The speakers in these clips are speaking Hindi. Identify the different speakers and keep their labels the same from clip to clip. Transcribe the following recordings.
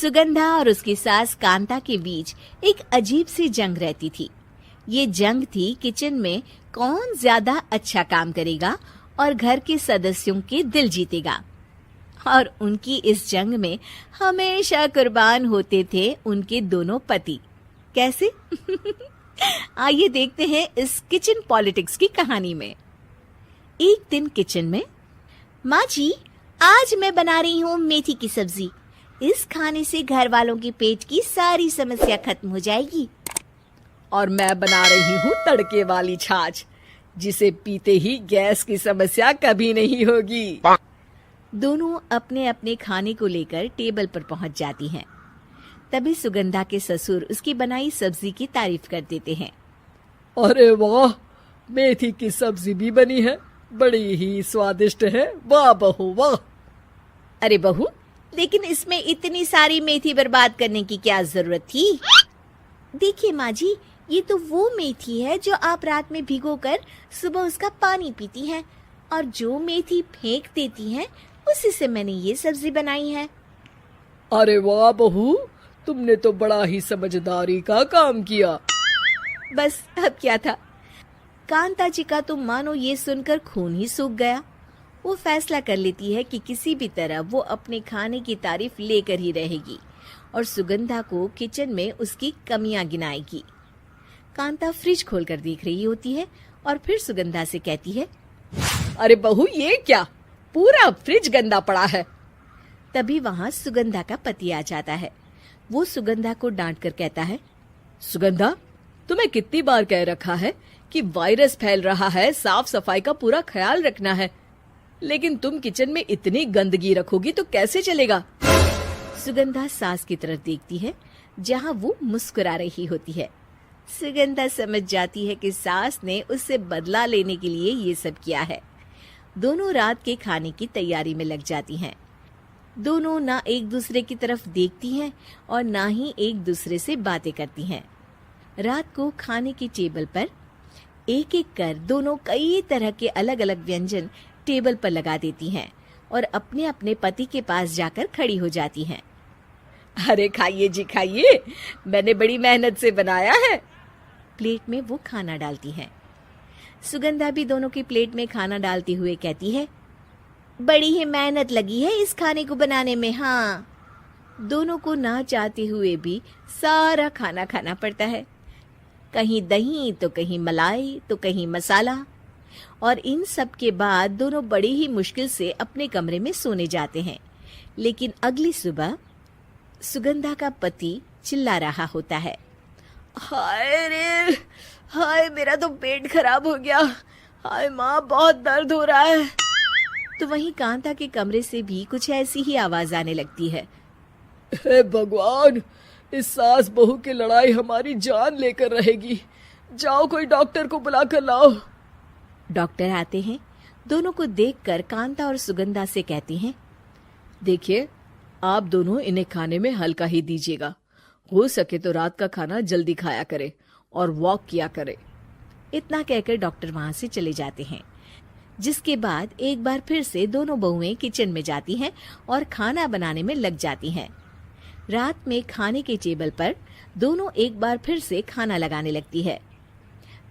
Speaker 1: सुगंधा और उसकी सास कांता के बीच एक अजीब सी जंग रहती थी। ये जंग थी किचन में कौन ज्यादा अच्छा काम करेगा और घर के सदस्यों के दिल जीतेगा। और उनकी इस जंग में हमेशा कुर्बान होते थे उनके दोनों पति। कैसे? आइए देखते हैं इस किचन पॉलिटिक्स की कहानी में। एक दिन किचन में, माँ जी, आज मैं बना रही हूँ मेथी की सब्जी। इस खाने से घर वालों के पेट की सारी समस्या खत्म हो जाएगी।
Speaker 2: और मैं बना रही हूँ तड़के वाली छाछ, जिसे पीते ही गैस की समस्या कभी नहीं होगी।
Speaker 1: दोनों अपने अपने खाने को लेकर टेबल पर पहुंच जाती हैं। तभी सुगंधा के ससुर उसकी बनाई सब्जी की तारीफ कर देते हैं।
Speaker 2: अरे वाह, मेथी की सब्जी भी बनी है, बड़ी ही स्वादिष्ट है। वाह बहू वाह।
Speaker 1: अरे बहू, लेकिन इसमें इतनी सारी मेथी बर्बाद करने की क्या जरूरत थी? देखिए माँ जी, ये तो वो मेथी है जो आप रात में भिगोकर सुबह उसका पानी पीती हैं, और जो मेथी फेंक देती हैं उसी से मैंने ये सब्जी बनाई है।
Speaker 2: अरे वाह बहू, तुमने तो बड़ा ही समझदारी का काम किया।
Speaker 1: बस अब क्या था, कांता जी का तो मानो ये सुनकर खून ही सूख गया। वो फैसला कर लेती है कि किसी भी तरह वो अपने खाने की तारीफ लेकर ही रहेगी और सुगंधा को किचन में उसकी कमियां गिनाएगी। कांता फ्रिज खोलकर देख रही होती है और फिर सुगंधा से कहती है,
Speaker 2: अरे बहू, ये क्या, पूरा फ्रिज गंदा पड़ा है।
Speaker 1: तभी वहाँ सुगंधा का पति आ जाता है। वो सुगंधा को डांट कर कहता है,
Speaker 2: सुगंधा, तुम्हें कितनी बार कह रखा है कि वायरस फैल रहा है, साफ सफाई का पूरा ख्याल रखना है, लेकिन तुम किचन में इतनी गंदगी रखोगी तो कैसे चलेगा।
Speaker 1: सुगंधा सास की तरफ देखती है जहाँ वो मुस्कुरा रही होती है। सुगंधा समझ जाती है कि सास ने उससे बदला लेने के लिए ये सब किया है। दोनों रात के खाने की तैयारी में लग जाती हैं। दोनों ना एक दूसरे की तरफ देखती हैं और ना ही एक दूसरे से बातें करती हैं। रात को खाने की टेबल पर एक एक कर दोनों कई तरह के अलग अलग व्यंजन टेबल पर लगा देती हैं और अपने अपने पति के पास जाकर खड़ी हो जाती हैं।
Speaker 2: अरे खाइए जी खाइए, मैंने बड़ी मेहनत से बनाया है।
Speaker 1: प्लेट में वो खाना डालती हैं। सुगंधा भी दोनों की प्लेट में खाना डालते हुए कहती है, बड़ी ही मेहनत लगी है इस खाने को बनाने में। हाँ, दोनों को ना चाहते हुए भी सारा खाना खाना पड़ता है। कहीं दही तो कहीं मलाई तो कहीं मसाला। और इन सब के बाद दोनों बड़ी ही मुश्किल से अपने कमरे में सोने जाते हैं। लेकिन अगली सुबह सुगंधा का पति चिल्ला रहा होता है,
Speaker 2: हाय रे, हाय मेरा तो पेट खराब हो गया। हाय माँ, बहुत दर्द हो रहा है।
Speaker 1: तो वहीं कांता के कमरे से भी कुछ ऐसी ही आवाज आने लगती है।
Speaker 2: हे भगवान, इस सास बहू की लड़ाई हमारी जान लेकर रहेगी। जाओ कोई डॉक्टर को बुला कर लाओ।
Speaker 1: डॉक्टर आते हैं। दोनों को देखकर कांता और सुगंधा से कहते हैं,
Speaker 2: देखिए, आप दोनों इन्हें खाने में हल्का ही दीजिएगा। हो सके तो रात का खाना जल्दी खाया करे और वॉक किया करे।
Speaker 1: इतना कहकर डॉक्टर वहां से चले जाते हैं। जिसके बाद एक बार फिर से दोनों बहुएं किचन में जाती हैं और खाना बनाने में लग जाती हैं। रात में खाने के टेबल पर दोनों एक बार फिर से खाना लगाने लगती है।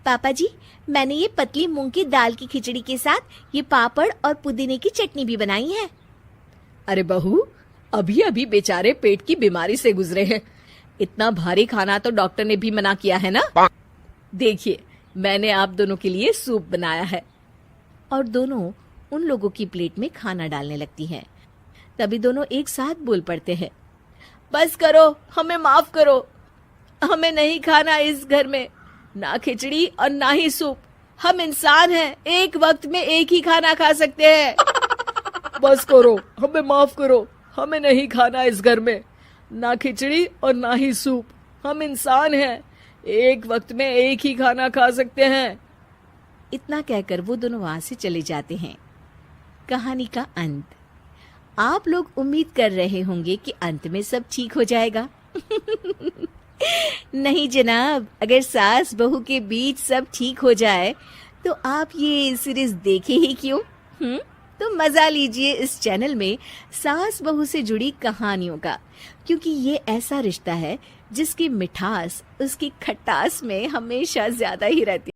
Speaker 1: पापा जी, मैंने ये पतली मूंग की दाल की खिचड़ी के साथ ये पापड़ और पुदीने की चटनी भी बनाई है।
Speaker 2: अरे बहू, अभी अभी बेचारे पेट की बीमारी से गुजरे हैं। इतना भारी खाना तो डॉक्टर ने भी मना किया है ना। देखिए, मैंने आप दोनों के लिए सूप बनाया है।
Speaker 1: और दोनों उन लोगों की प्लेट में खाना डालने लगती हैं। तभी दोनों एक साथ बोल पड़ते हैं,
Speaker 2: बस करो, हमें माफ करो। हमें नहीं खाना इस घर में, ना खिचड़ी और ना ही सूप। हम इंसान हैं, एक वक्त में एक ही खाना खा सकते हैं। बस करो, हमें माफ करो। हमें नहीं खाना इस घर में, ना खिचड़ी और ना ही सूप। हम इंसान हैं, एक वक्त में एक ही खाना खा सकते हैं।
Speaker 1: इतना कहकर वो दोनों वहां से चले जाते हैं। कहानी का अंत। आप लोग उम्मीद कर रहे होंगे कि अंत में सब ठीक हो जाएगा। नहीं जनाब, अगर सास बहू के बीच सब ठीक हो जाए तो आप ये सीरीज देखे ही क्यों? तो मजा लीजिए इस चैनल में सास बहू से जुड़ी कहानियों का, क्योंकि ये ऐसा रिश्ता है जिसकी मिठास उसकी खटास में हमेशा ज्यादा ही रहती है।